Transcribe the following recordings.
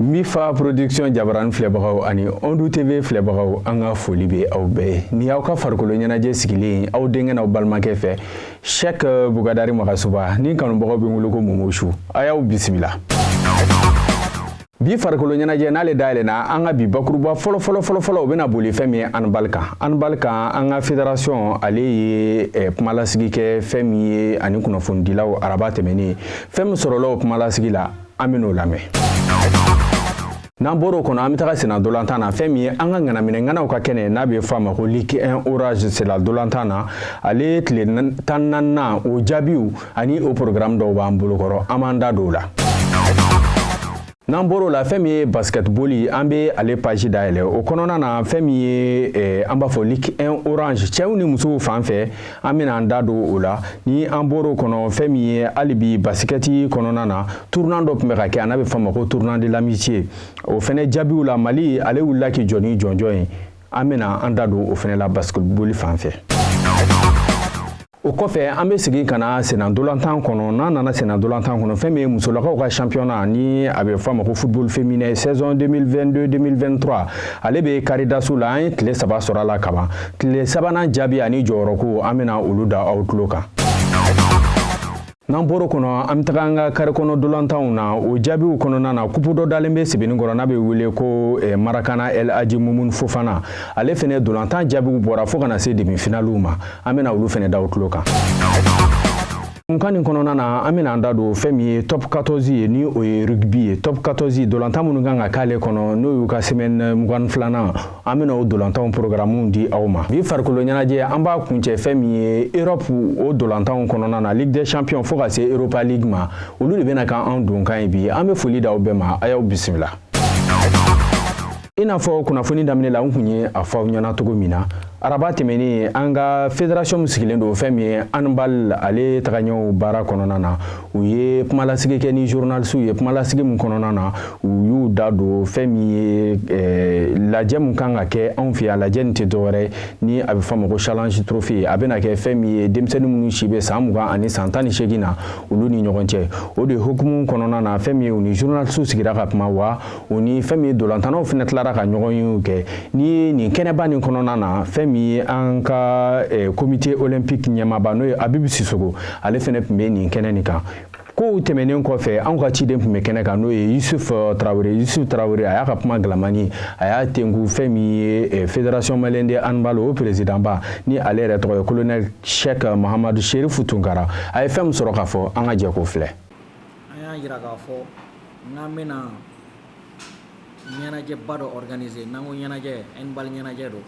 Mifa production jabaran filɛbagaw ani Ondu TV filɛbagaw an ka foli bɛ aw bɛɛ ni aw ka farikolo ɲɛnajɛ sigilen aw denkɛ n'aw balimakɛ fɛ Cheick Bukadari Magasuba ni kanubagaw bɛ wele ko Momosu a y'aw bisimila. Bi farikolo ɲɛnajɛ n'ale dayɛlɛna an ka bi bakuruba fɔlɔ u bɛna boli fɛn min ye handball kan an ka fédération ale ye kumalasigi kɛ fɛn min ye ani kunnafonidilaw araba tɛmɛnen fɛn min sɔrɔla o kumalasigi la an bɛn'o lamɛn. N'an bɔr'o kɔnɔ an bɛ taga Sena dolantan na fɛn min ye an ka ŋanaminɛŋanaw ka kɛnɛ n'a bɛ fɔ a ma ko Ligue 1 Orage Sena dolantan na ale tile 14nan o jaabiw ani o programme dɔw b'an bolokɔrɔ an b'an da don o la. N'an bɔr'o la fɛn min ye basketball an bɛ ale page dayɛlɛ o kɔnɔna na fɛn min ye an b'a fɔ Ligue 1 Orange cɛw ni musow fan fɛ an bɛna an da don o la ni an bɔr'o kɔnɔ fɛn min ye hali bi basket kɔnɔna na tournant dɔ tun bɛ ka kɛ n'a bɛ fɔ a ma ko tournant de l'amitié o fɛnɛ jaabiw la Mali ale wulila k'i jɔ ni jɔnjɔn ye an bɛna an da don o fɛnɛ la basketball fan fɛ. O kɔfɛ an bɛ segin ka na Sena dolantan kɔnɔ n'an nana Sena dolantan kɔnɔ fɛn min ye musolakaw ka championnat ni a bɛ fɔ a ma ko football féminin saison 2022-2023 ale bɛ karidaso la an ye tile 3 sɔrɔ a la kaban tile 3nan jaabi ani jɔyɔrɔko an bɛna olu da aw tulo kan. N'an bɔr'o kɔnɔ an bɛ taga an ka kare kɔnɔ dolantanw na o jaabiw kɔnɔna na kupu dɔ dalen bɛ Sebenikɔrɔ n'a bɛ wele ko Marakana El Hadji Mumuni Fofana ale fɛnɛ dolantan jaabiw bɔra fo kana se demi-finaliw ma an bɛna olu fɛnɛ da u tulo kan. Kunkan nin kɔnɔna na an bɛna an da don fɛn min ye top 14 ye ni o ye rugby ye top 14 dolantan minnu kan ka k'ale kɔnɔ n'o y'u ka semaine 22nan an bɛna o dolantanw programmew di aw ma. Bi farikolo ɲɛnajɛ an b'a kuncɛ fɛn min ye Europe o dolantanw kɔnɔna na Ligue des Champions fo ka se Europa League ma olu de bɛna k'an donkan ye bi an bɛ foli d'aw bɛɛ ma a y'aw bisimila. I n'a fɔ kunnafoni daminɛ la n kun ye a fɔ aw ɲɛna cogo min na araba tɛmɛnen an ka fédération min sigilen don fɛn min ye handball ale tagaɲɛw baara kɔnɔna na u ye kumalasigi kɛ ni journalistes ye kumalasigi min kɔnɔna na u y'u da don fɛn min ye lajɛ min kan ka kɛ anw fɛ yan lajɛ nin tɛ dɔwɛrɛ ni a bɛ fɔ a ma ko challenge trophée a bɛna kɛ fɛn min ye denmisɛnnin minnu si bɛ san 20 ani san 18 na olu ni ɲɔgɔn cɛ o de hukumu kɔnɔna na fɛn min ye u ni journalistes sigira ka kuma wa o ni fɛn min ye dolantannaw fɛnɛ tilara ka ɲɔgɔn yew kɛ ni nin kɛnɛba nin kɔnɔna na fɛn min ye an ka comité olympique ɲɛmaaba n'o ye Abibu Sisoko ale fɛnɛ tun bɛ nin kɛnɛ nin kan kow tɛmɛnen kɔfɛ anw ka ciden tun bɛ kɛnɛ kan n'o ye Yusuf Traoré a y'a ka kuma galamani a y'a tenku fɛn min ye fédération malienne de handball o président ba ni ale yɛrɛ tɔgɔ ye colonel Cheick Mahamadou Cherifou Tunkara a ye fɛn min sɔrɔ k'a fɔ an ka jɛ k'o filɛ. An y'a jira k'a fɔ n'an bɛna ɲɛnajɛba dɔ organiser n'an ko ɲɛnajɛ handball ɲɛnajɛ don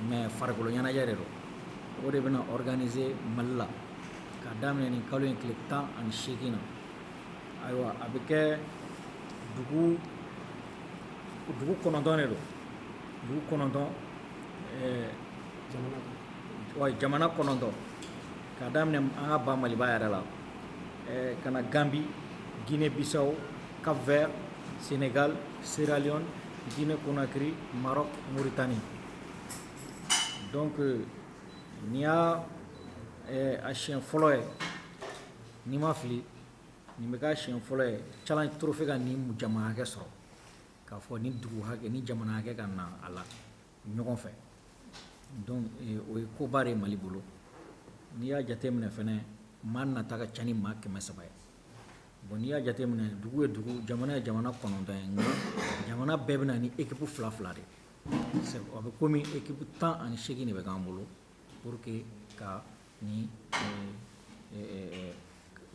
mais farikolo ɲɛnajɛ de don o de bɛna organiser Mali la ka daminɛ nin kalo in tile 18 na ayiwa a bɛ kɛ dugu 9 de don dugu 9 jamana 9 ka daminɛ an ka ba Maliba yɛrɛ la ka na Gambie Guinée Bissau Cap Vert Sénégal Sierra Leone Guinée Conakry Maroc Mauritanie. Donc n'i y'a a siɲɛ fɔlɔ ye n'i ma fili nin bɛ k'a siɲɛ fɔlɔ ye challenge trophée ka nin jamana hakɛ sɔrɔ k'a fɔ ni dugu hakɛ ni jamana hakɛ ka na a la ɲɔgɔn fɛ donc o ye koba de ye Mali bolo n'i y'a jateminɛ fɛnɛ maa nata ka ca ni maa 300 ye bon n'i y'a jateminɛ dugu ye dugu jamana ye jamana 9 ye nka jamana bɛɛ bɛ na ni équipe 2 de a bɛ komi équipe 18 de bɛ k'an bolo pour que ka ni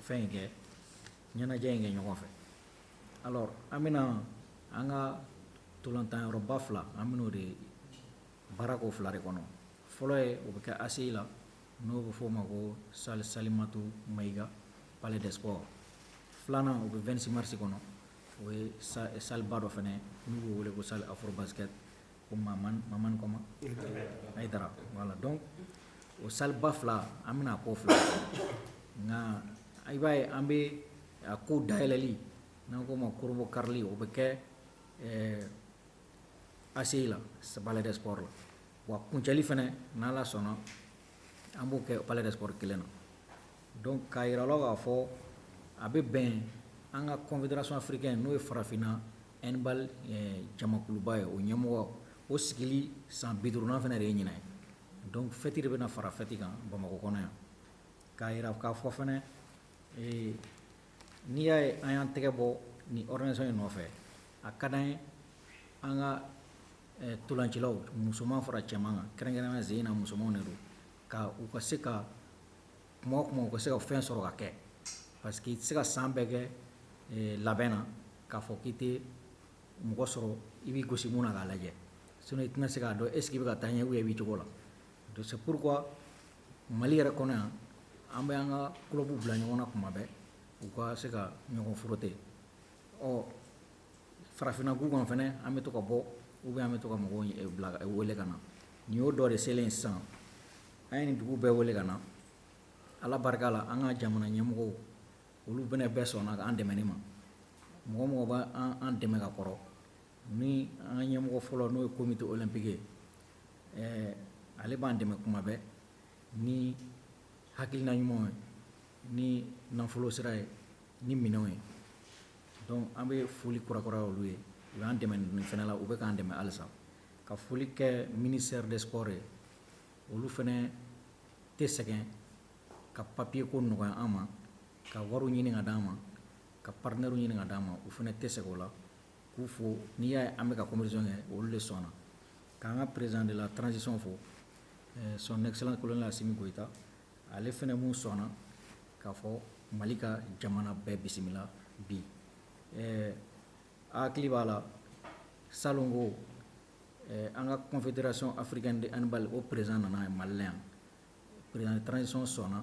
fɛn in kɛ ɲɛnajɛ in kɛ ɲɔgɔn fɛ alors an bɛna an ka ntolantan yɔrɔba 2 an bɛn'o de baara k'o 2 de kɔnɔ fɔlɔ ye o bɛ kɛ ACI la n'o bɛ fɔ o ma ko Salimatu Mayiga palais des sports 2nan o bɛ 26 mars kɔnɔ o ye salle ba dɔ fɛnɛ n'u b'o wele ko salle afro basket ko Maman comment Aïdara voilà donc o salle ba 2 an bɛna k'o 2 nka i b'a ye an bɛ a ko dayɛlɛli n'an k'o ma Korobo Karili o bɛ kɛ ACI la palais des sports la wa kuncɛli fɛnɛ n'Ala sɔnna an b'o kɛ palais des sports 1 na donc k'a yira aw la k'a fɔ a bɛ bɛn an ka confédération africaine n'o ye farafinna handball jamakuluba ye o ɲɛmɔgɔ o sigili san 50 fana de ye ɲina ye donc fɛti de bɛna fara fɛti kan Bamakɔ kɔnɔ yan k'a yira k'a fɔ fana n'i y'a ye an y'an tɛgɛ bɔ ni organisation in nɔfɛ a ka d'an ye an ka ntolancilaw musoman fara cɛman kan kɛrɛnkɛrɛnnenya zen na musomanw de don ka u ka se ka kuma o kuma u ka se ka fɛn sɔrɔ ka kɛ parce que i tɛ se ka san bɛɛ kɛ labɛn na k'a fɔ k'i tɛ mɔgɔ sɔrɔ i b'i gosi mun na k'a lajɛ sinon i tɛna se k'a dɔn est ce que i bɛ ka taa ɲɛ ou bien i b'i cogo la donc c'est pourquoi Mali yɛrɛ kɔnɔ yan an bɛ an ka club bila ɲɔgɔn na kuma bɛɛ u ka se ka ɲɔgɔn frotter farafinna gu kan fɛnɛ an bɛ to ka bɔ ou bien an bɛ to ka mɔgɔw bila wele ka na nin y'o dɔ de selen sisan an ye nin dugu bɛɛ wele ka na ala barika la an ka jamana ɲɛmɔgɔw olu bɛɛ sɔnna k'an dɛmɛ ni ma mɔgɔ mɔgɔ b'an dɛmɛ ka kɔrɔ ni an ka ɲɛmɔgɔ fɔlɔ n'o ye comité olympique ye ale b'an dɛmɛ kuma bɛɛ ni hakilina ɲumanw ye ni nafolo sira ye ni minɛnw ye donc an bɛ foli kurakura olu ye u y'an dɛmɛ nin fɛnɛ la u bɛ k'an dɛmɛ halisa ka foli kɛ ministère des sports ye olu fɛnɛ tɛ sɛgɛn ka papier ko nɔgɔya an ma ka wariw ɲini ka d'an ma ka partenaires ɲini ka d'an ma u fɛnɛ tɛ sɛgɛn o la k'u fo n'i y'a ye an bɛ ka compétition kɛ olu de sɔnna k'an ka président de la transition fo son excellence colonel Assimi Goïta ale fɛnɛ mun sɔnna k'a fɔ Mali ka jamana bɛɛ bisimila bi hakili b'a la salon ko an ka confédération africaine de handball o président nana Mali la yan président de transition sɔnna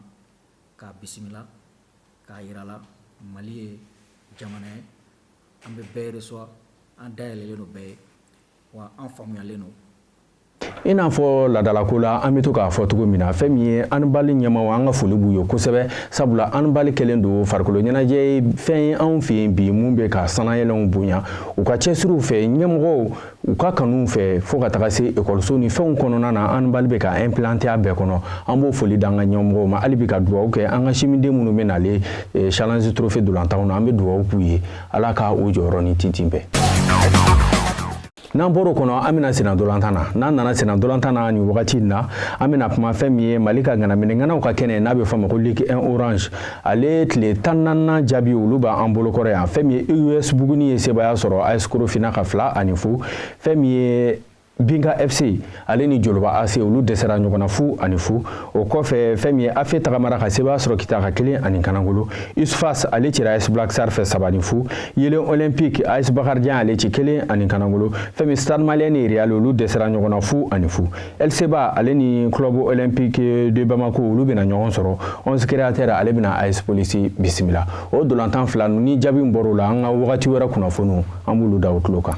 k'a bisimila k'a yira la Mali ye jamana ye an bɛ bɛɛ reçoit an dayɛlɛlen don bɛɛ ye wa an faamuyalen don i n'a fɔ ladalako la an bɛ to k'a fɔ cogo min na fɛn min ye handball ɲɛmaaw an ka foli b'u ye kosɛbɛ sabula handball kɛlen don farikolo ɲɛnajɛ ye fɛn ye anw fɛ yen bi mun bɛ ka sanayɛlɛnw bonya u ka cɛsiriw fɛ ɲɛmɔgɔw u ka kanuw fɛ fo ka taga se ekɔliso ni fɛnw kɔnɔna na handball bɛ ka implanter a bɛɛ kɔnɔ an b'o foli d'an ka ɲɛmɔgɔw ma hali bi ka dugawu kɛ an ka simiden minnu bɛ nale challenge trophée dolantanw na an bɛ dugawu k'u ye ala ka o jɔyɔrɔ ni tintin bɛɛ n'an bɔr'o kɔnɔ an bɛna senna dolantan na n'an nana senna dolantan na nin wagati in na an bɛna kuma fɛn min ye Mali ka ŋanaminɛŋanaw ka kɛnɛ n'a bɛ fɔ a ma ko Ligue 1 Orange ale tile 14nan jaabi olu b'an bolokɔrɔ yan fɛn min ye US Buguni ye sebaya sɔrɔ AS Korofina ka 2-0 fɛn min ye Binga FC ale ni Joloba AC olu dɛsɛra ɲɔgɔn na 2-0 o kɔfɛ fɛn min ye Afe Tagamara ka sebaya sɔrɔ Kita ka 1 Kanangolo Isfas ale cira AS Black Star fɛ 3-0 Yelen Olympique AS Bakarijan ale ci 1 Kanangolo fɛn min Stade Malien ni Real olu dɛsɛra ɲɔgɔn na 2-0 LCBA ale ni Club Olympique de Bamako olu bɛna ɲɔgɔn sɔrɔ 11 créateurs ale bɛna AS Police bisimila o dolantan fila ni jaabi bɔr'o la an ka wagati wɛrɛ kunnafoniw an b'olu da o tulo kan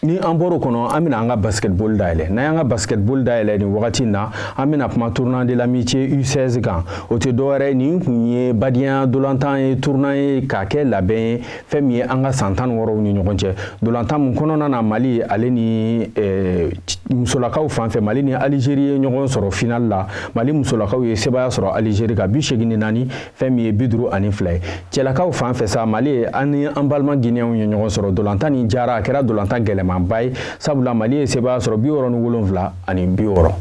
ni an bɔr'o kɔnɔ an bɛna an ka basketball dayɛlɛ n'an y'an ka basketball dayɛlɛ nin wagati in na an bɛna kuma tournoi de l'amitié U16 kan o tɛ dɔwɛrɛ ye nin kun ye badenya dolantan ye tournoi ye k'a kɛ labɛn ye fɛn min ye an ka san 16 ni ɲɔgɔn cɛ dolantan mun kɔnɔna na Mali ale ni musolakaw fan fɛ Mali ni Algérie ye ɲɔgɔn sɔrɔ finale la Mali musolakaw ye sebaya sɔrɔ Algérie ka 84 fɛn min ye 52 ye cɛlakaw fan fɛ sa Mali ye an ni an balima Guinéens ye ɲɔgɔn sɔrɔ dolantan ni jara a kɛra dolantan gɛlɛma bay sabula Mali ye sebaya sɔrɔ 67 ani 60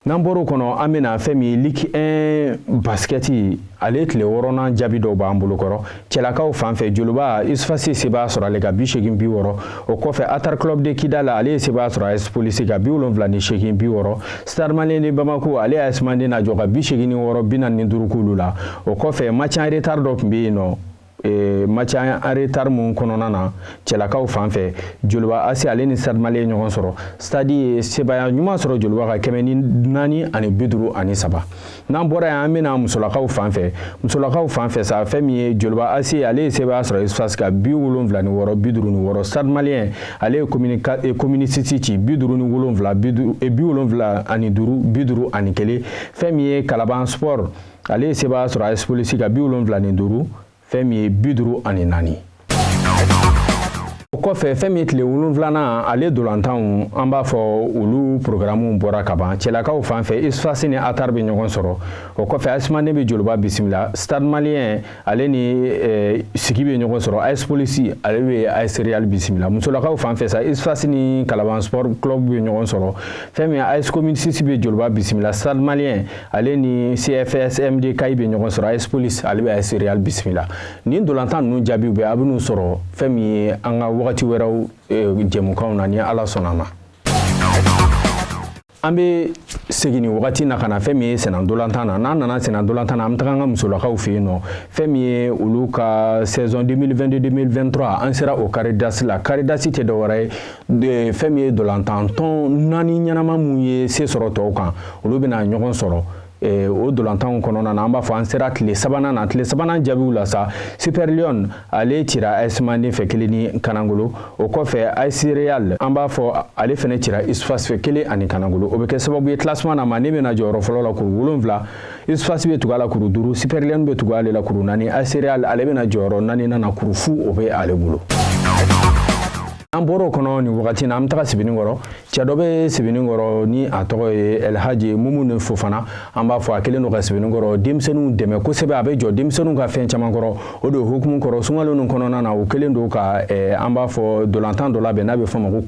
n'an bɔr'o kɔnɔ an bɛna fɛn min ye Ligue 1 basketi ale tile 6nan jaabi dɔw b'an bolokɔrɔ cɛlakaw fan fɛ Joloba Isfasi sebaya sɔrɔ ale ka 86 o kɔfɛ Atar Club de Kidal ale ye sebaya sɔrɔ AS Police ka 78 Stade Malien de Bamako ale ye AS Mandé najɔ ka 86 45 k'olu la o kɔfɛ match en retard dɔ tun bɛ yen nɔ match en retard mun kɔnɔna na cɛlakaw fan fɛ Joloba AC ale ni Stade Malien ɲɔgɔn sɔrɔ Stade ye sebaya ɲuman sɔrɔ Joloba ka 4 ani 53 n'an bɔra yan an bɛna musolakaw fan fɛ sa fɛn min ye Joloba AC ale ye sebaya sɔrɔ Isfas ka 76 Stade Malien ale ye Community ci 57 ani 1 fɛn min ye Kalaban Sport ale ye sebaya sɔrɔ AS Police ka 75 fɛn min ye 54 o kɔfɛ fɛn min tile 7 ale dolantanw an b'a fɔ olu programme bɔra ka ban cɛlakaw fan fɛ Isfasi ni Atar bɛ ɲɔgɔn sɔrɔ o kɔfɛ Asmane bɛ joliba bisimila Stade Malien ale ni Sigi bɛ ɲɔgɔn sɔrɔ AS Police ale bɛ AS Real bisimila musolakaw fan fɛ sa Isfasi ni Kalaban Sport Club bɛ ɲɔgɔn sɔrɔ fɛn min AS Commune 6 bɛ joliba bisimila Stade Malien ale ni CFS MD Kayi bɛ ɲɔgɔn sɔrɔ AS Police ale bɛ AS Real bisimila nin dolantan ninnu jaabiw bɛ a bɛ n'u sɔrɔ fɛn min ye an ka wagati wɛrɛw jɛmukanw na ni Ala sɔnna ma an bɛ segin wagati na kana fɛn min ye sɛnɛ dolantan na n'an nana sɛnɛ dolantan na an bɛ taga an ka musolakaw fɛ yen nɔ fɛn min ye olu ka saison 2022-2023 an sera o Caridas la Caridas tɛ dɔwɛrɛ ye fɛn min ye dolantan tɔn 4 ɲɛnama mun ye se sɔrɔ tɔw kan olu bɛna ɲɔgɔn sɔrɔ o dolantanw kɔnɔna na an b'a fɔ an sera tile 3nan na tile 3nan jaabiw la sa Super Lion ale cira AS Manden fɛ 1 ni Kanangolo o kɔfɛ AS Real an b'a fɔ ale fɛnɛ cira Isfas fɛ 1 ani Kanangolo o bɛ kɛ sababu ye classement na Manden bɛna jɔyɔrɔ fɔlɔ la kuru 7 Isfas bɛ tugu a la kuru 5 Super Lion bɛ tugu ale la kuru 4 AS Real ale bɛna jɔyɔrɔ 4nan na kuru 0 o bɛ ale bolo an bɔra o kɔnɔ nin wagati na an bɛ taga Sebenikɔrɔ cɛ dɔ bɛ Sebenikɔrɔ ni a tɔgɔ ye Elhaji Mumu Fofana an b'a fɔ a kelen don ka Sebenikɔrɔ denmisɛnninw dɛmɛ kosɛbɛ a bɛ jɔ denmisɛnninw ka fɛn caman kɔrɔ o de hukumu kɔrɔ sunkalo nin kɔnɔna na o kelen don ka an b'a fɔ dolantan dɔ labɛn n'a bɛ fɔ ma ko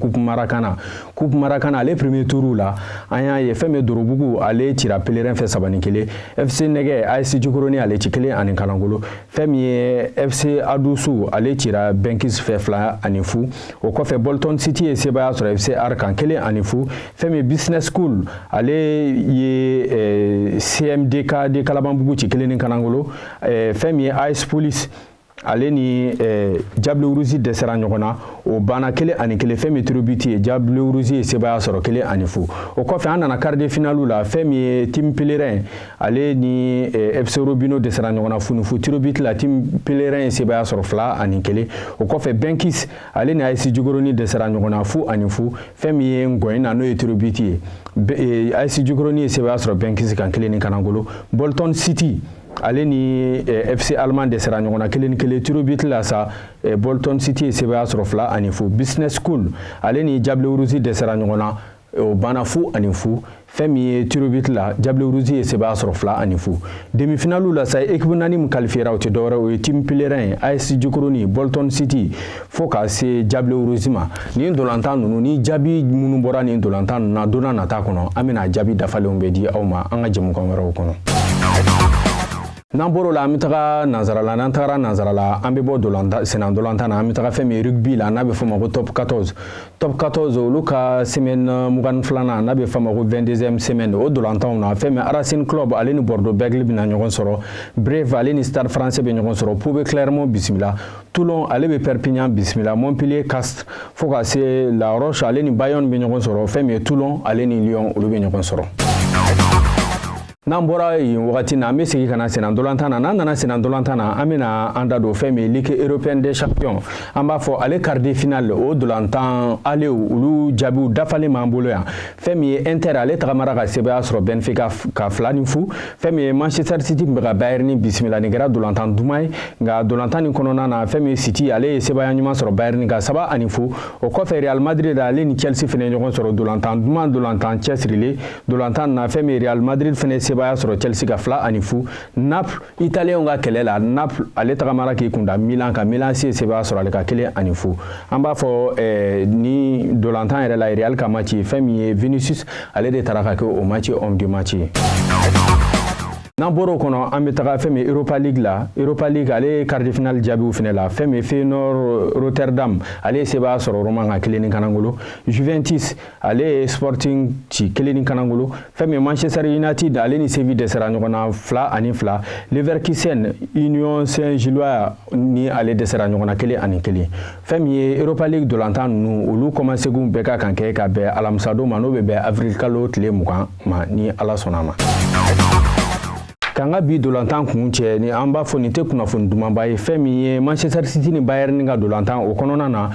Coupe Marakana ale premier tour la an y'a ye fɛn min Dorobugu ale cira Pelerin fɛ 3-1 FC Nɛgɛ AS Jikoroni ale ci 1 ani Kanangolo fɛn min ye FC Adusu ale cira Benkis fɛ 2-0 o kɔfɛ Bolton City ye sebaya sɔrɔ FC Arkan 1-0 fɛn min Business School ale ye CMDK de Kalabanbugu ci 1 ni Kanangolo fɛn min ye AS Police ale ni Diable Rouge dɛsɛra ɲɔgɔn na o banna 1-1 fɛn min Turobiti ye Diable Rouge ye sebaya sɔrɔ 1-0 o kɔfɛ an nana quart de finale la fɛn min ye Team Pelerin ale ni FC Robino dɛsɛra ɲɔgɔn na funufu Turobiti la Team Pelerin ye sebaya sɔrɔ 2-1 o kɔfɛ Benkis ale ni AS Jigoroni dɛsɛra ɲɔgɔn na 0-0 fɛn min ye Ngoyina n'o ye Turobiti ye AS Jigoroni ye sebaya sɔrɔ Benkis kan 1 ni Kanangolo Bolton City ale ni FC Allemand dɛsɛra ɲɔgɔn na 1-1 Turobiti la sa Bolton City ye sebaya sɔrɔ 2-0 Business School ale ni Diable Rouge dɛsɛra ɲɔgɔn na o banna 0-0 fɛn min ye Turobiti la Diable Rouge ye sebaya sɔrɔ 2-0 demi-finale la sa équipe 4 min qualifiera o tɛ dɔwɛrɛ o ye Team Pelerin AS Jikoroni Bolton City fo ka se Diable Rouge ma nin dolantan ninnu ni jaabi minnu bɔra nin dolantan ninnu na donna nata kɔnɔ an bɛna jaabi dafalenw bɛ di aw ma an ka jɛmukan wɛrɛw kɔnɔ n'an bɔr'o la an bɛ taga nanzara la n'an tagara nanzara la an bɛ bɔ sɛnɛ dolantan na an bɛ taga fɛn min rugby la n'a bɛ fɔ ma ko top 14 olu ka semaine 22nan n'a bɛ fɔ ma ko 22e semaine o dolantanw na fɛn min Racing Club ale ni Bordeaux Bègles bɛna ɲɔgɔn sɔrɔ Brave ale ni Stade Français bɛ ɲɔgɔn sɔrɔ Pau bɛ Clermont bisimila Toulon ale bɛ Perpignan bisimila Montpellier Castres fo ka se La Roche ale ni Bayonne bɛ ɲɔgɔn sɔrɔ fɛn min ye Toulon ale ni Lyon olu bɛ ɲɔgɔn sɔrɔ n'an bɔra yen wagati na an bɛ segin ka na sɛnɛ dolantan na n'an nana sɛnɛ dolantan na an bɛna an da don fɛn min Ligue européenne des champions an b'a fɔ ale quart de finale o dolantan ale olu jaabiw dafalen b'an bolo yan fɛn min ye Inter ale tagamara ka sebaya sɔrɔ Benfica ka 2-0 fɛn min ye Manchester City bɛ ka Bayern bisimila nin kɛra dolantan duman ye nka dolantan nin kɔnɔna na fɛn min ye City ale ye sebaya ɲuman sɔrɔ Bayern ka 3-0 o kɔfɛ Real Madrid ale ni Chelsea fɛnɛ ɲɔgɔn sɔrɔ dolantan duman dolantan cɛsirilen dolantan na fɛn min Real Madrid fɛnɛ sebaya sɔrɔ Chelsea ka 2-0 Naples italien ka kɛlɛ la Naples ale tagamara k'i kunda Milan ka Milan si sebaya sɔrɔ ale ka 1-0 an b'a fɔ ni dolantan yɛrɛ la Real ka match fɛn min ye Vinicius ale de taara ka kɛ o match homme du match ye n'an bɔra o kɔnɔ an bɛ taga fɛn min Europa League la Europa League ale quart de finale jaabiw fɛnɛ la fɛn min Feyenoord Rotterdam ale ye sebaya sɔrɔ Roma ka 1 ni Kanangolo Juventus ale ye Sporting ci 1 ni Kanangolo fɛn min Manchester United ale ni Sevilla dɛsɛra ɲɔgɔn na 2-2 Leverkusen Union Saint-Gilloise ni ale dɛsɛra ɲɔgɔn na 1-1 fɛn min ye Europa League dolantan ninnu olu kɔmaseginw bɛɛ ka kan kɛ ka bɛn alamisa don ma n'o bɛ bɛn avril kalo tile 20 ma ni Ala sɔnna ma k'an ka bi dolantan kun cɛ ni an b'a fɔ nin tɛ kunnafoni dumanba ye fɛn min ye Manchester City ni Bayern ka dolantan o kɔnɔna na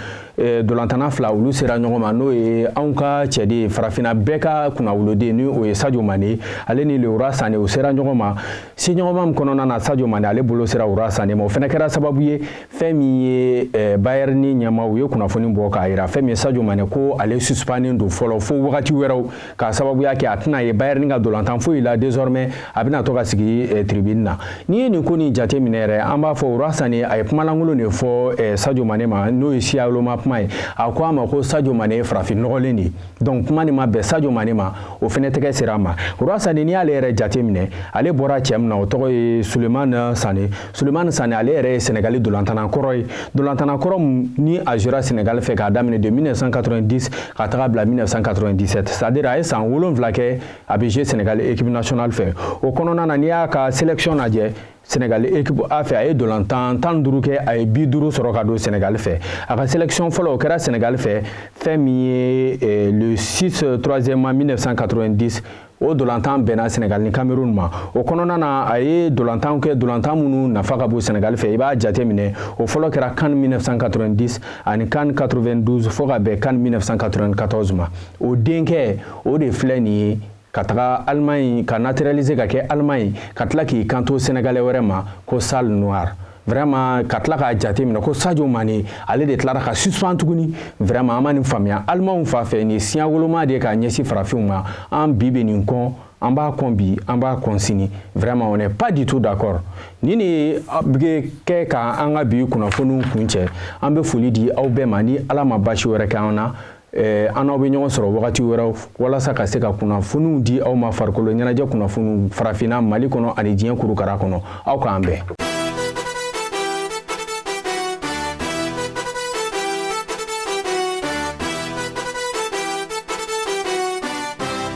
dolantana fila olu sera ɲɔgɔn ma n'o ye anw ka cɛden farafina bɛɛ ka kunnawoloden ni o ye Sadio Mané ale ni Leroy Sané o sera ɲɔgɔn ma si ɲɔgɔnma min kɔnɔna na Sadio Mané ale bolo sera Leroy Sané ma o fɛnɛ kɛra sababu ye fɛn min ye Bayern ni ɲɛmaaw ye kunnafoni bɔ k'a yira fɛn min ye Sadio Mané ko ale suspendé don fɔlɔ fo wagati wɛrɛw k'a sababuya kɛ a tɛna ye Bayern ka dolantan foyi la désormais a bɛna to ka sigi tribune na n'i ye nin ko nin jate minɛ yɛrɛ an b'a fɔ Leroy Sané a ye kumalankolon de fɔ Sadio Mané ma n'o ye siyaloma kuma ye a ko a ma ko Sadio Mané ye farafin nɔgɔlen de donc kuma nin ma bɛn Sadio Mané ma o fɛnɛ tɛgɛ sera a ma Leroy Sané n'i y'ale yɛrɛ jate minɛ ale bɔra cɛ min na o tɔgɔ ye Souleymane Sané ale yɛrɛ ye Sénégali dolantana kɔrɔ ye dolantana kɔrɔ ni a jouera Sénégal fɛ k'a daminɛ de 1990 ka taga bila 1997 c'est-à-dire a ye san 7 kɛ a bɛ jouer Sénégal équipe nationale fɛ o kɔnɔna na n'i y'a ka sélection lajɛ Sénégal équipe A fɛ a ye dolantan 15 kɛ a ye 50 sɔrɔ ka don Sénégal fɛ a ka sélection fɔlɔ o kɛra Sénégal fɛ fɛn min ye le 6 3e mai 1990 o dolantan bɛnna Sénégal ni Cameroun ma o kɔnɔna na a ye dolantan kɛ dolantan minnu nafa ka bon Sénégal fɛ i b'a jate minɛ o fɔlɔ kɛra CAN 1990 ani CAN 92 fo ka bɛn CAN 1994 ma o denkɛ o de filɛ nin ye ka taga Allemagne ka naturaliser ka kɛ Allemagne ka tila k'i kanto Sénégalais wɛrɛ ma ko Salle Noire vraiment ka tila k'a jate minɛ ko Sadio Mané ale de tilara ka suspend tuguni vraiment an ma nin faamuya Allemagne fa fɛ nin siɲɛ woloma de k'a ɲɛsin farafinw ma an bi bɛ nin kɔn an b'a kɔn bi an b'a kɔn sini vraiment on n'est pas du tout d'accord ni ne bɛ kɛ ka an ka bi kunnafoniw kuncɛ an bɛ foli di aw bɛɛ ma ni Ala ma basi wɛrɛ kɛ an na an n'aw bɛ ɲɔgɔn sɔrɔ wagati wɛrɛw walasa ka se ka kunnafoniw di aw ma farikolo ɲɛnajɛ kunnafoniw farafinna Mali kɔnɔ ani diɲɛ kurukara kɔnɔ aw k'an bɛn